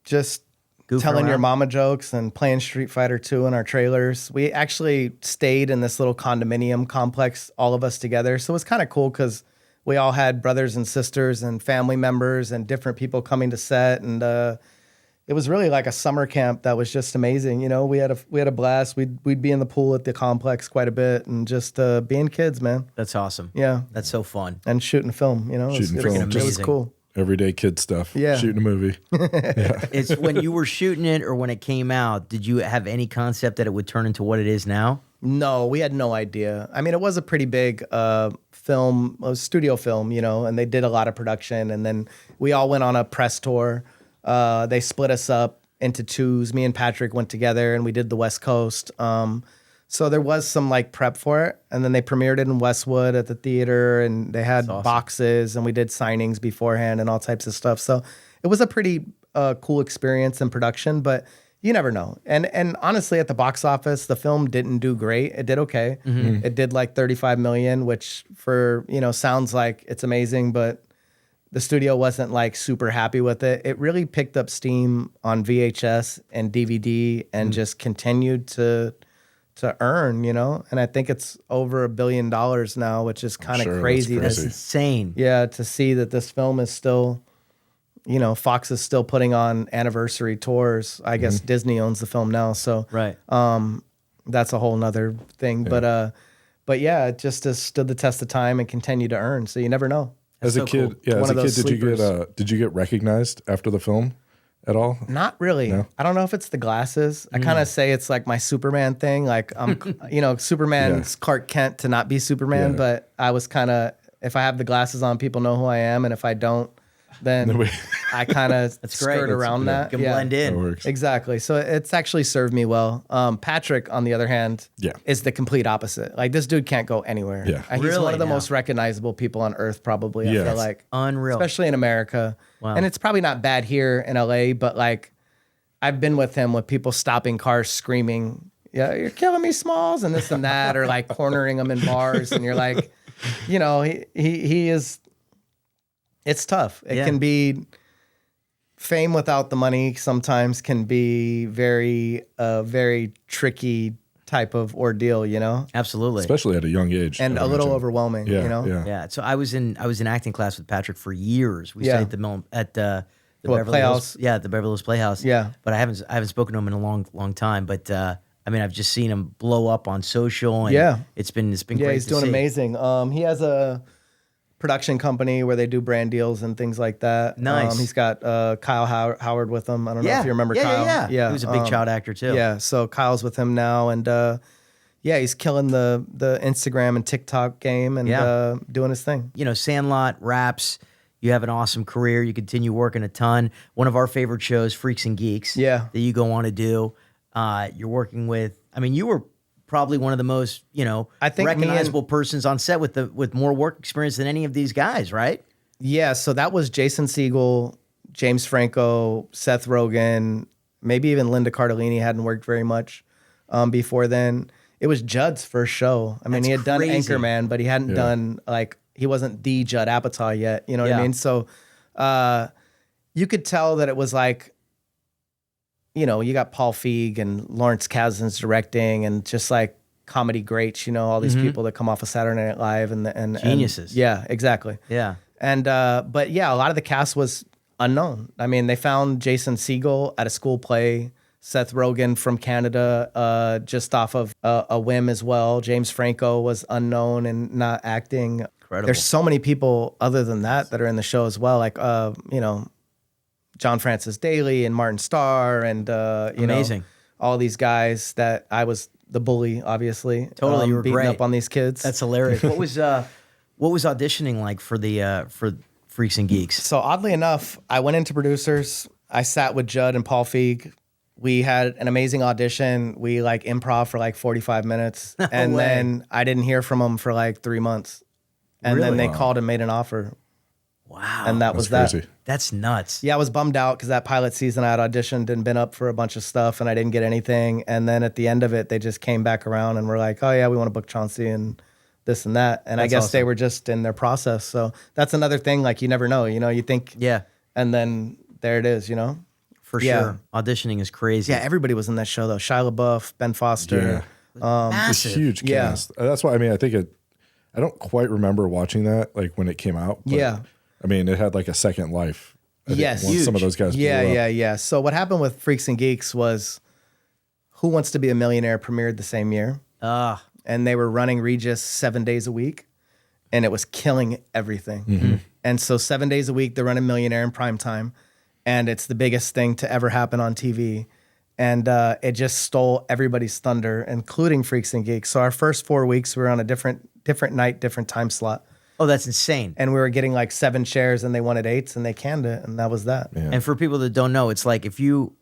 Speaker 3: just
Speaker 1: Goofing
Speaker 3: telling
Speaker 1: around?
Speaker 3: your mama jokes and playing Street Fighter 2 in our trailers. We actually stayed in this little condominium complex, all of us together. So it was kind of cool because we all had brothers and sisters and family members and different people coming to set. And it was really like a summer camp that was just amazing. We had a blast. We'd be in the pool at the complex quite a bit and just being kids, man.
Speaker 1: That's awesome.
Speaker 3: Yeah.
Speaker 1: That's so fun.
Speaker 3: And shooting film,
Speaker 2: Shooting film.
Speaker 3: It was cool.
Speaker 2: Everyday kid stuff.
Speaker 3: Yeah.
Speaker 2: Shooting a movie.
Speaker 1: It's when you were shooting it or when it came out, did you have any concept that it would turn into what it is now?
Speaker 3: No, we had no idea. It was a pretty big film, a studio film, and they did a lot of production. And then we all went on a press tour. They split us up into twos. Me and Patrick went together and we did the West Coast. So there was some like prep for it. And then they premiered it in Westwood at the theater, and they had boxes, and we did signings beforehand and all types of stuff. So it was a pretty cool experience in production, but you never know. And honestly, at the box office, the film didn't do great. It did okay. Mm-hmm. It did like 35 million, which for, sounds like it's amazing, but the studio wasn't like super happy with it. It really picked up steam on VHS and DVD and just continued to earn, and I think it's over $1 billion now, which is kind of crazy.
Speaker 1: That's insane.
Speaker 3: Yeah, to see that this film is still, Fox is still putting on anniversary tours. I guess Disney owns the film now, so
Speaker 1: right.
Speaker 3: That's a whole nother thing. Yeah. But yeah, it just has stood the test of time and continued to earn. So you never know.
Speaker 2: As a kid, did you get recognized after the film at all?
Speaker 3: Not really. No? I don't know if it's the glasses. I kind of say it's like my Superman thing. Like Superman's Clark Kent to not be Superman, but I was kind of, if I have the glasses on, people know who I am, and if I don't, then I kind of skirt around that.
Speaker 1: You can blend in.
Speaker 2: That works.
Speaker 3: Exactly. So it's actually served me well. Patrick, on the other hand, is the complete opposite. Like, this dude can't go anywhere.
Speaker 2: Yeah.
Speaker 3: He's one of the most recognizable people on earth, probably, I feel like.
Speaker 1: Unreal.
Speaker 3: Especially in America. Wow. And it's probably not bad here in LA, but like, I've been with him with people stopping cars screaming, "Yeah, you're killing me, Smalls," and this and that, or like cornering them in bars. And you're like, he is... It's tough. It can be, fame without the money sometimes can be very tricky type of ordeal,
Speaker 1: Absolutely.
Speaker 2: Especially at a young age.
Speaker 3: And a little overwhelming,
Speaker 1: Yeah. So I was in acting class with Patrick for years. We stayed at the Beverly
Speaker 3: Playhouse?
Speaker 1: Hills. Yeah, the Beverly Hills Playhouse.
Speaker 3: Yeah.
Speaker 1: But I haven't spoken to him in a long time. But I've just seen him blow up on social. And it's been great.
Speaker 3: Yeah, he's doing amazing. He has a production company where they do brand deals and things like that.
Speaker 1: Nice.
Speaker 3: He's got Kyle Howard with him. I don't know if you remember Kyle.
Speaker 1: Yeah. He was a big child actor too.
Speaker 3: Yeah, so Kyle's with him now, and he's killing the Instagram and TikTok game and doing his thing.
Speaker 1: Sandlot, Raps. You have an awesome career. You continue working a ton. One of our favorite shows, Freaks and Geeks.
Speaker 3: Yeah.
Speaker 1: That you go on to do. You're working with. You were probably one of the most, I think recognizable persons on set with more work experience than any of these guys, right?
Speaker 3: Yeah, so that was Jason Segel, James Franco, Seth Rogen, maybe even Linda Cardellini hadn't worked very much before then. It was Judd's first show. He had done Anchorman, but he hadn't done, he wasn't the Judd Apatow yet, you know what I mean? So you could tell that it was like, you got Paul Feig and Lawrence Kasdan's directing, and just like comedy greats, you know, all these people that come off of Saturday Night Live and
Speaker 1: geniuses.
Speaker 3: Yeah, exactly.
Speaker 1: Yeah.
Speaker 3: And but yeah, a lot of the cast was unknown. I mean, they found Jason Segel at a school play, Seth Rogen from Canada, just off of a whim as well. James Franco was unknown and not acting.
Speaker 1: Incredible.
Speaker 3: There's so many people other than that are in the show as well, like you know, John Francis Daley and Martin Starr and you
Speaker 1: Amazing.
Speaker 3: know, all these guys that I was the bully, obviously.
Speaker 1: Totally, you were
Speaker 3: beating
Speaker 1: great.
Speaker 3: up on these kids.
Speaker 1: That's hilarious. What was auditioning like for Freaks and Geeks?
Speaker 3: So oddly enough, I went into producers. I sat with Judd and Paul Feig. We had an amazing audition. We like improv for like 45 minutes. And
Speaker 1: way.
Speaker 3: then I didn't hear from them for like 3 months. And then
Speaker 1: Really?
Speaker 3: they called and made an offer.
Speaker 1: Wow.
Speaker 3: And that was that.
Speaker 2: crazy.
Speaker 1: That's nuts.
Speaker 3: Yeah, I was bummed out because that pilot season I had auditioned and been up for a bunch of stuff and I didn't get anything. And then at the end of it, they just came back around and were like, oh yeah, we want to book Chauncey and this and that. And I
Speaker 1: That's
Speaker 3: guess they
Speaker 1: awesome.
Speaker 3: were just in their process. So that's another thing. Like you never know, you know, you think,
Speaker 1: Yeah,
Speaker 3: and then there it is, you know?
Speaker 1: for
Speaker 3: Yeah.
Speaker 1: sure. Auditioning is crazy.
Speaker 3: Yeah, everybody was in that show though. Shia LaBeouf, Ben Foster.
Speaker 2: It's
Speaker 1: Massive.
Speaker 2: huge
Speaker 3: Yeah.
Speaker 2: cast. That's why, I mean, I don't quite remember watching that, like when it came out. But,
Speaker 3: Yeah.
Speaker 2: I mean, it had like a second life. I think
Speaker 3: Yes.
Speaker 2: once some of those guys
Speaker 3: Yeah,
Speaker 2: blew up.
Speaker 3: yeah. So what happened with Freaks and Geeks was Who Wants to Be a Millionaire premiered the same year. And they were running Regis 7 days a week. And it was killing everything. And so 7 days a week, they're running Millionaire in prime time. And it's the biggest thing to ever happen on TV. And it just stole everybody's thunder, including Freaks and Geeks. So our first 4 weeks, we were on a different night, different time slot.
Speaker 1: Oh, that's insane.
Speaker 3: And we were getting like 7 shares and they wanted 8s and they canned it. And that was that.
Speaker 2: Yeah.
Speaker 1: And for people that don't know, it's like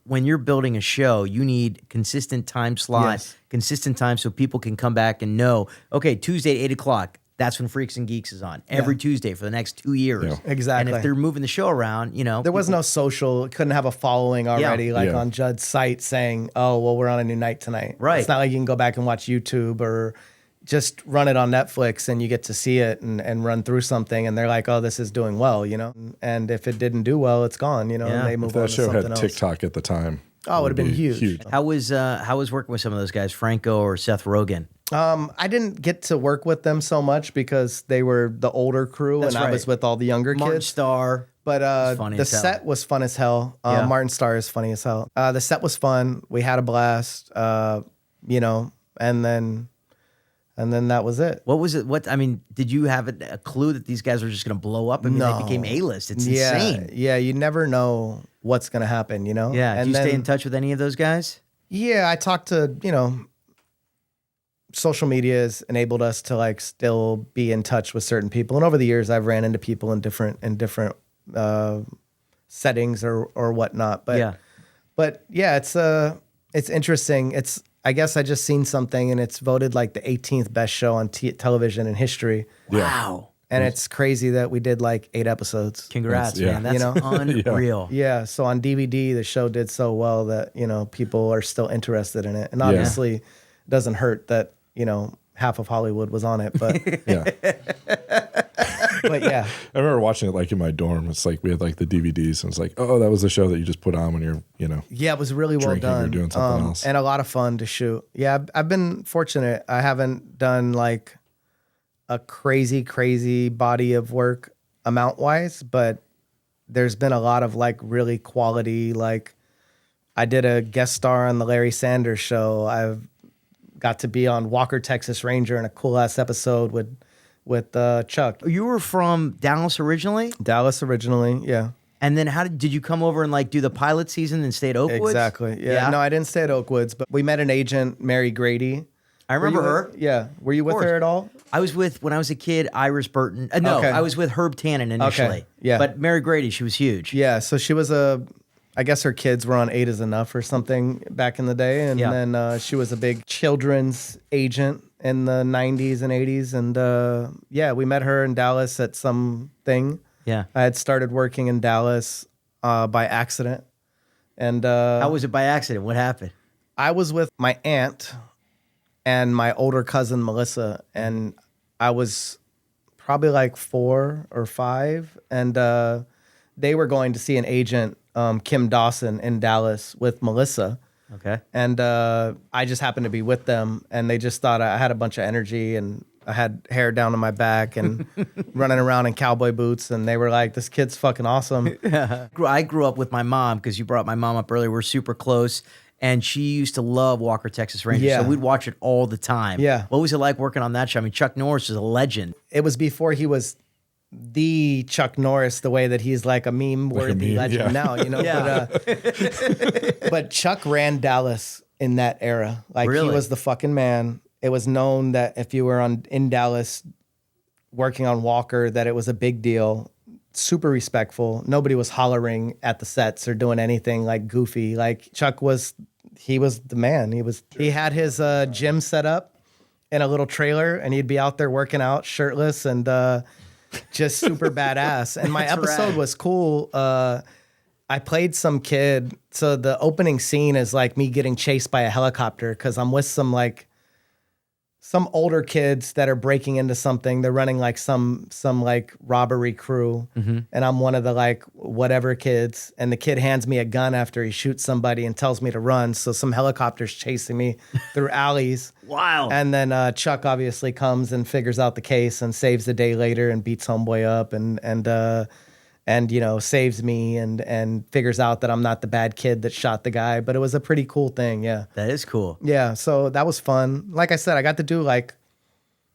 Speaker 1: when you're building a show, you need consistent time slot,
Speaker 3: Yes.
Speaker 1: consistent time so people can come back and know, okay, Tuesday at 8 o'clock, that's when Freaks and Geeks is on. Every Tuesday for the next 2 years.
Speaker 2: Yeah.
Speaker 3: Exactly.
Speaker 1: And if they're moving the show around, you know.
Speaker 3: There was no social, couldn't have a following already, like
Speaker 2: Yeah.
Speaker 3: on Judd's site saying, oh, well, we're on a new night tonight.
Speaker 1: Right.
Speaker 3: It's not like you can go back and watch YouTube or just run it on Netflix and you get to see it and run through something and they're like, oh, this is doing well, you know? And if it didn't do well, it's gone, you know?
Speaker 1: Yeah.
Speaker 3: And they
Speaker 2: If
Speaker 3: move
Speaker 2: that
Speaker 3: on to
Speaker 2: show
Speaker 3: something
Speaker 2: had
Speaker 3: else.
Speaker 2: TikTok at the time,
Speaker 3: Oh, it would have been
Speaker 2: be
Speaker 3: huge.
Speaker 1: How was working with some of those guys, Franco or Seth Rogen?
Speaker 3: I didn't get to work with them so much because they were the older crew
Speaker 1: That's
Speaker 3: and I
Speaker 1: right.
Speaker 3: was with all the younger
Speaker 1: Martin
Speaker 3: kids.
Speaker 1: Starr.
Speaker 3: But
Speaker 1: funny
Speaker 3: the
Speaker 1: as hell.
Speaker 3: set was fun as hell.
Speaker 1: Yeah.
Speaker 3: Martin Starr is funny as hell. The set was fun. We had a blast. You know, and then that was it.
Speaker 1: What was it? I mean, did you have a clue that these guys were just going to blow up? I mean,
Speaker 3: No.
Speaker 1: they became A-list. It's
Speaker 3: Yeah,
Speaker 1: insane.
Speaker 3: yeah. You never know what's gonna happen. You know.
Speaker 1: Yeah.
Speaker 3: And
Speaker 1: Did you stay
Speaker 3: then-
Speaker 1: in touch with any of those guys?
Speaker 3: Yeah, I talked to social media has enabled us to like still be in touch with certain people, and over the years, I've ran into people in different settings or whatnot. But yeah, it's interesting. I guess I just seen something, and it's voted like the 18th best show on television in history.
Speaker 1: Wow.
Speaker 3: And it's crazy that we did like 8 episodes.
Speaker 1: Congrats,
Speaker 2: Yeah.
Speaker 1: man. That's
Speaker 3: You know?
Speaker 1: unreal.
Speaker 3: Yeah, so on DVD, the show did so well that, people are still interested in it. And obviously, it doesn't hurt that, half of Hollywood was on it. But,
Speaker 2: Yeah.
Speaker 3: but yeah.
Speaker 2: I remember watching it like in my dorm. It's like we had like the DVDs, and it's like, oh, that was the show that you just put on when you're,
Speaker 3: Yeah, it was really well
Speaker 2: drinking or
Speaker 3: done.
Speaker 2: doing something else.
Speaker 3: And a lot of fun to shoot. Yeah, I've been fortunate. I haven't done like a crazy body of work amount-wise, but there's been a lot of like really quality, like I did a guest star on the Larry Sanders Show. I've got to be on Walker, Texas Ranger in a cool ass episode with Chuck.
Speaker 1: You were from Dallas originally?
Speaker 3: Dallas originally, yeah.
Speaker 1: And then did you come over and like do the pilot season and stay at Oakwoods?
Speaker 3: Exactly. Yeah. No, I didn't stay at Oakwoods, but we met an agent, Mary Grady.
Speaker 1: I remember
Speaker 3: Were you
Speaker 1: her.
Speaker 3: with- Yeah. Were you with
Speaker 1: course.
Speaker 3: her at all?
Speaker 1: I was when I was a kid, Iris Burton. No,
Speaker 3: Okay.
Speaker 1: I was with Herb Tannen initially.
Speaker 3: Okay, yeah.
Speaker 1: But Mary Grady, she was huge.
Speaker 3: Yeah. So she was I guess her kids were on 8 is Enough or something back in the day. And
Speaker 1: Yeah.
Speaker 3: then she was a big children's agent in the 90s and 80s. And yeah, we met her in Dallas at something.
Speaker 1: Yeah.
Speaker 3: I had started working in Dallas by accident. And
Speaker 1: How was it by accident? What happened?
Speaker 3: I was with my aunt and my older cousin, Melissa. And I was probably like 4 or 5. And they were going to see an agent, Kim Dawson, in Dallas with Melissa.
Speaker 1: Okay.
Speaker 3: And I just happened to be with them, and they just thought I had a bunch of energy, and I had hair down on my back and running around in cowboy boots, and they were like, "This kid's fucking awesome."
Speaker 1: I grew up with my mom because you brought my mom up earlier. We're super close. And she used to love Walker, Texas Ranger.
Speaker 3: Yeah.
Speaker 1: So we'd watch it all the time.
Speaker 3: Yeah.
Speaker 1: What was it like working on that show? I mean, Chuck Norris is a legend.
Speaker 3: It was before he was the Chuck Norris, the way that he's like a meme-worthy legend now, you know?
Speaker 1: Yeah.
Speaker 3: But Chuck ran Dallas in that era. Like,
Speaker 1: Really?
Speaker 3: he was the fucking man. It was known that if you were in Dallas working on Walker, that it was a big deal. Super respectful. Nobody was hollering at the sets or doing anything like goofy. Like Chuck was the man. He had his gym set up in a little trailer, and he'd be out there working out shirtless and just super badass. And my episode was cool. I played some kid. So the opening scene is like me getting chased by a helicopter because I'm with some older kids that are breaking into something. They're running like some like robbery crew.
Speaker 1: Mm-hmm.
Speaker 3: And I'm one of the like whatever kids. And the kid hands me a gun after he shoots somebody and tells me to run. So some helicopters chasing me through alleys.
Speaker 1: Wow.
Speaker 3: And then Chuck obviously comes and figures out the case and saves the day later and beats homeboy up and you know, saves me and figures out that I'm not the bad kid that shot the guy. But it was a pretty cool thing, yeah.
Speaker 1: That is cool.
Speaker 3: Yeah, so that was fun. Like I said, I got to do like,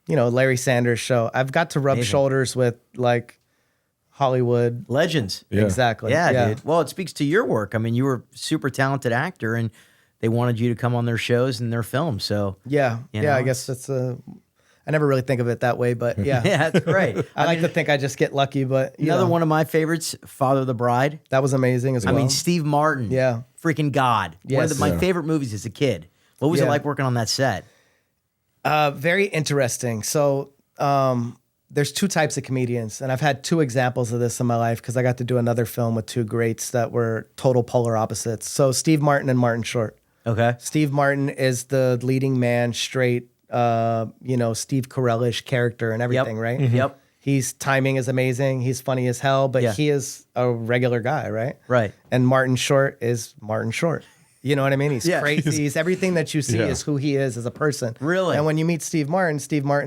Speaker 3: you know, Larry Sanders show. I've got to rub shoulders with like Hollywood
Speaker 1: Legends.
Speaker 2: Yeah.
Speaker 3: Exactly.
Speaker 1: Yeah, dude. Well, it speaks to your work. I mean, you were a super talented actor, and they wanted you to come on their shows and their films. So
Speaker 3: Yeah,
Speaker 1: You
Speaker 3: yeah.
Speaker 1: know?
Speaker 3: I guess it's I never really think of it that way, but yeah.
Speaker 1: yeah, that's great.
Speaker 3: I like to think I just get lucky, but
Speaker 1: Another one of my favorites, Father of the Bride.
Speaker 3: that was amazing as well.
Speaker 1: I mean, Steve Martin.
Speaker 3: Yeah.
Speaker 1: Freaking God. One
Speaker 3: Yes.
Speaker 1: of my
Speaker 2: Yeah.
Speaker 1: favorite movies as a kid. What was it
Speaker 3: Yeah.
Speaker 1: like working on that set?
Speaker 3: Very interesting. So there's two types of comedians, and I've had two examples of this in my life because I got to do another film with two greats that were total polar opposites. So Steve Martin and Martin Short.
Speaker 1: Okay.
Speaker 3: Steve Martin is the leading man, straight, you know, Steve Carell-ish character and everything, right?
Speaker 1: Yep.
Speaker 3: He's timing is amazing. He's funny as hell, but
Speaker 1: Yeah.
Speaker 3: he is a regular guy, right?
Speaker 1: Right.
Speaker 3: And Martin Short is Martin Short. You know what I mean? He's
Speaker 1: Yeah.
Speaker 3: crazy. He's everything that you see
Speaker 2: Yeah.
Speaker 3: is who he is as a person.
Speaker 1: Really?
Speaker 3: And when you meet Steve Martin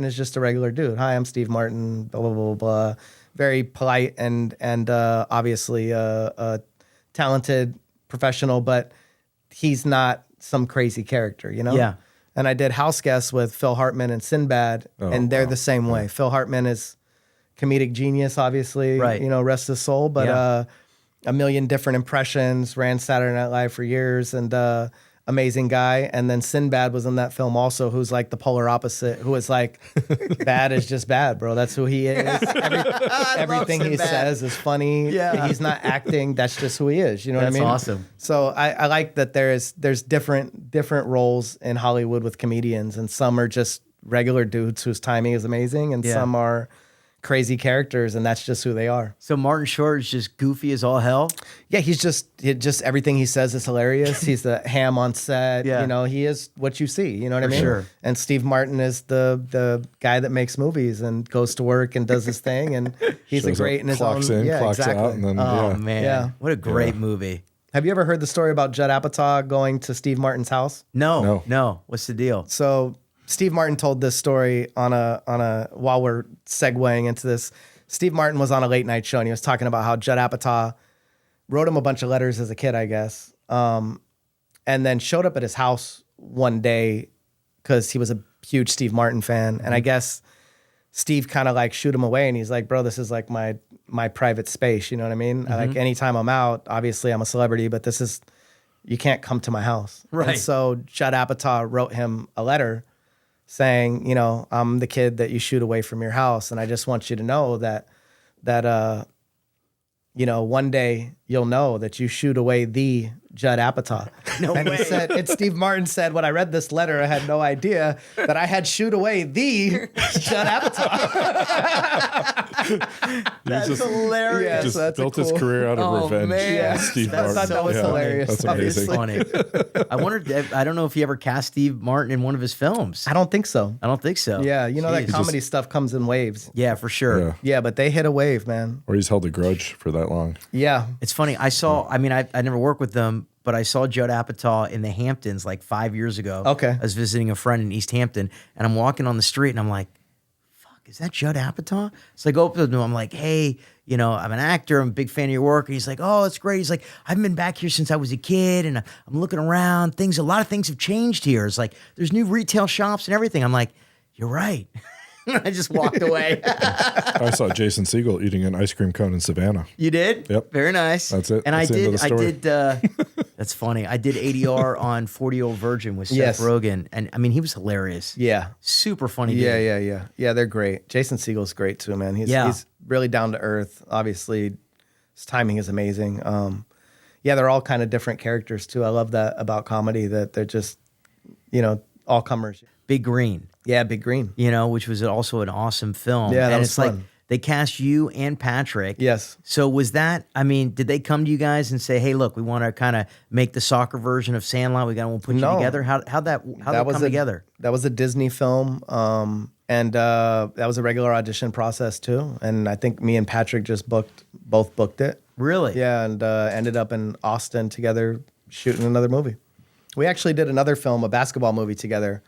Speaker 3: is just a regular dude. Hi, I'm Steve Martin, blah, blah, blah, blah. Very polite and obviously talented professional, but he's not some crazy character, you know?
Speaker 1: Yeah.
Speaker 3: And I did House Guests with Phil Hartman and Sinbad, and they're the same way. Phil Hartman is comedic genius, obviously,
Speaker 1: Right.
Speaker 3: you know, rest his soul, but
Speaker 1: Yeah.
Speaker 3: a million different impressions, ran Saturday Night Live for years, and amazing guy. And then Sinbad was in that film also, who's like the polar opposite, who is like, bad is just bad, bro. That's who he is. Everything he
Speaker 1: Sinbad.
Speaker 3: says is funny.
Speaker 1: Yeah.
Speaker 3: He's not acting. That's just who he is. You know
Speaker 1: That's
Speaker 3: what I mean?
Speaker 1: awesome.
Speaker 3: So I like that there's different roles in Hollywood with comedians, and some are just regular dudes whose timing is amazing, and
Speaker 1: Yeah.
Speaker 3: some are crazy characters, and that's just who they are.
Speaker 1: So Martin Short is just goofy as all hell.
Speaker 3: Yeah, he's just everything he says is hilarious. He's the ham on set.
Speaker 1: Yeah.
Speaker 3: You know, he is what you see. You know what I mean?
Speaker 1: sure.
Speaker 3: And Steve Martin is the guy that makes movies and goes to work and does his thing, and he's
Speaker 2: Shows
Speaker 3: a great
Speaker 2: up,
Speaker 3: in his
Speaker 2: clocks
Speaker 3: own.
Speaker 2: in,
Speaker 3: Yeah,
Speaker 2: clocks
Speaker 3: exactly.
Speaker 2: out, and then
Speaker 1: Oh
Speaker 2: yeah.
Speaker 1: man.
Speaker 3: Yeah.
Speaker 1: What a great movie.
Speaker 3: Have you ever heard the story about Judd Apatow going to Steve Martin's house?
Speaker 1: No.
Speaker 2: No.
Speaker 1: What's the deal?
Speaker 3: So Steve Martin told this story on a while we're segueing into this. Steve Martin was on a late night show, and he was talking about how Judd Apatow wrote him a bunch of letters as a kid, I guess, and then showed up at his house one day because he was a huge Steve Martin fan. And I guess Steve kind of like shoot him away, and he's like, bro, this is like my private space. You know what I mean? Like anytime I'm out, obviously I'm a celebrity, but you can't come to my house.
Speaker 1: Right.
Speaker 3: And so Judd Apatow wrote him a letter saying, you know, I'm the kid that you shoot away from your house, and I just want you to know that you know, one day you'll know that you shoot away the Judd Apatow.
Speaker 1: No
Speaker 3: and
Speaker 1: way.
Speaker 3: he said, and Steve Martin said, when I read this letter, I had no idea that I had shoot away the Judd Apatow.
Speaker 1: That's
Speaker 2: just-
Speaker 1: hilarious.
Speaker 3: Yeah,
Speaker 2: Just
Speaker 3: so that's a
Speaker 2: built his
Speaker 3: cool-
Speaker 2: career out of
Speaker 1: Oh,
Speaker 2: revenge.
Speaker 1: man.
Speaker 3: Yeah.
Speaker 2: Steve
Speaker 1: That's
Speaker 2: Martin.
Speaker 3: that was
Speaker 1: so
Speaker 3: hilarious.
Speaker 2: That's
Speaker 1: That is
Speaker 2: amazing.
Speaker 1: funny. I wondered. I don't know if he ever cast Steve Martin in one of his films.
Speaker 3: I don't think so.
Speaker 1: I don't think so.
Speaker 3: Yeah, you know that
Speaker 1: Jeez.
Speaker 3: comedy stuff comes in waves.
Speaker 1: Yeah, for sure.
Speaker 2: Yeah.
Speaker 3: Yeah, but they hit a wave, man.
Speaker 2: Or he's held a grudge for that long.
Speaker 3: Yeah.
Speaker 1: It's funny. I never worked with them, but I saw Judd Apatow in the Hamptons like 5 years ago.
Speaker 3: Okay.
Speaker 1: I was visiting a friend in East Hampton, and I'm walking on the street, and I'm like, fuck, is that Judd Apatow? So I go up to him, I'm like, hey, you know, I'm an actor, I'm a big fan of your work. And he's like, oh, that's great. He's like, I've been back here since I was a kid, and I'm looking around. A lot of things have changed here. It's like, there's new retail shops and everything. I'm like, you're right. I just walked away.
Speaker 2: I saw Jason Segel eating an ice cream cone in Savannah.
Speaker 1: You did?
Speaker 2: Yep.
Speaker 1: Very nice.
Speaker 2: That's it.
Speaker 1: And
Speaker 2: That's the end of the story.
Speaker 1: That's funny. I did ADR on 40-Year-Old Virgin with Seth Rogen. And I mean, he was hilarious.
Speaker 3: Yeah.
Speaker 1: Super funny dude.
Speaker 3: Yeah, they're great. Jason Segel's great too, man. He's really down to earth. Obviously, his timing is amazing. They're all kind of different characters too. I love that about comedy, that they're just, you know, all comers.
Speaker 1: Big Green.
Speaker 3: Yeah, Big Green.
Speaker 1: You know, which was also an awesome film.
Speaker 3: Yeah, that
Speaker 1: and
Speaker 3: was
Speaker 1: it's
Speaker 3: fun.
Speaker 1: like they cast you and Patrick.
Speaker 3: Yes.
Speaker 1: So was that, I mean, did they come to you guys and say, hey, look, we want to kind of make the soccer version of Sandlot. We got to put you together. How'd that come together?
Speaker 3: That was a Disney film. And that was a regular audition process too. And I think me and Patrick just both booked it.
Speaker 1: Really?
Speaker 3: Yeah, and ended up in Austin together shooting another movie. We actually did another film, a basketball movie together.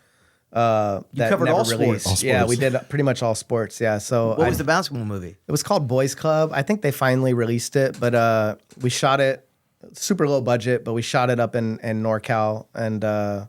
Speaker 3: That
Speaker 1: covered
Speaker 3: never
Speaker 1: all
Speaker 3: released.
Speaker 1: sports.
Speaker 3: Yeah, we did pretty much all sports. Yeah. So
Speaker 1: What was the basketball movie?
Speaker 3: It was called Boys Club. I think they finally released it, but we shot it super low budget, but we shot it up in NorCal, and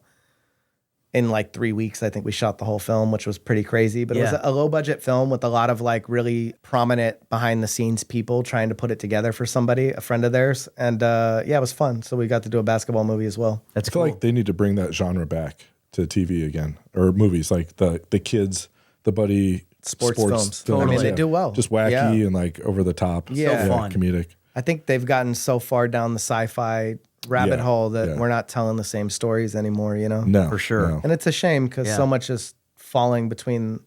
Speaker 3: in like 3 weeks, I think we shot the whole film, which was pretty crazy. But it was a low budget film with a lot of like really prominent behind the scenes people trying to put it together for somebody, a friend of theirs. And it was fun. So we got to do a basketball movie as well.
Speaker 1: That's
Speaker 2: I feel
Speaker 1: cool.
Speaker 2: like they need to bring that genre back to TV again, or movies, like the kids, the buddy
Speaker 3: Sports films. I mean, they do well.
Speaker 2: Just wacky and like over the top.
Speaker 3: Yeah.
Speaker 1: So fun.
Speaker 2: Comedic.
Speaker 3: I think they've gotten so far down the sci-fi rabbit hole that we're not telling the same stories anymore, you know?
Speaker 2: No.
Speaker 1: For sure.
Speaker 2: No.
Speaker 3: And it's a shame because so much is falling between.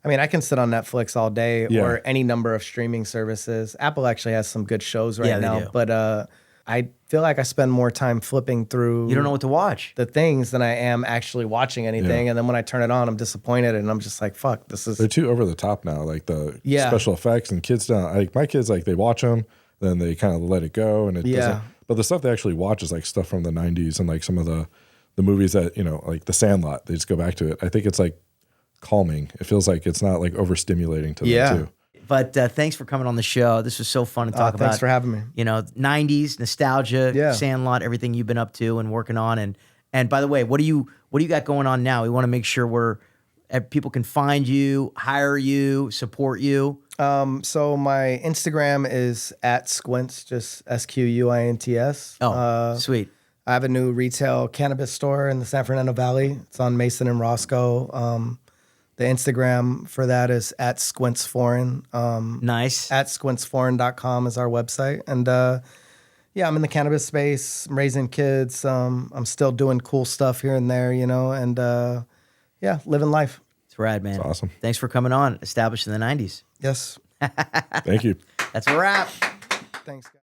Speaker 3: I mean, I can sit on Netflix all day or any number of streaming services. Apple actually has some good shows right now,
Speaker 1: do.
Speaker 3: but I feel like I spend more time flipping through.
Speaker 1: You don't know what to watch.
Speaker 3: The things than I am actually watching anything. And then when I turn it on, I'm disappointed, and I'm just like, "Fuck, this is."
Speaker 2: They're too over the top now, like the special effects, and kids don't. Like my kids, like they watch them, then they kind of let it go, and it doesn't. But the stuff they actually watch is like stuff from the '90s and like some of the movies that, you know, like the Sandlot. They just go back to it. I think it's like calming. It feels like it's not like overstimulating to them too.
Speaker 1: But thanks for coming on the show. This was so fun to talk about.
Speaker 3: Thanks for having me.
Speaker 1: You know, 90s, nostalgia, Sandlot, everything you've been up to and working on. And by the way, what do you got going on now? We want to make sure people can find you, hire you, support you.
Speaker 3: So my Instagram is @Squints, just SQUINTS.
Speaker 1: Oh, sweet.
Speaker 3: I have a new retail cannabis store in the San Fernando Valley. It's on Mason and Roscoe. The Instagram for that is @SquintsForeign.
Speaker 1: Nice.
Speaker 3: @SquintsForeign.com is our website. And I'm in the cannabis space. I'm raising kids. I'm still doing cool stuff here and there, you know, and living life.
Speaker 1: It's rad, man.
Speaker 2: It's awesome.
Speaker 1: Thanks for coming on. Established in the 90s.
Speaker 3: Yes.
Speaker 2: Thank you.
Speaker 1: That's a wrap.
Speaker 3: Thanks, guys.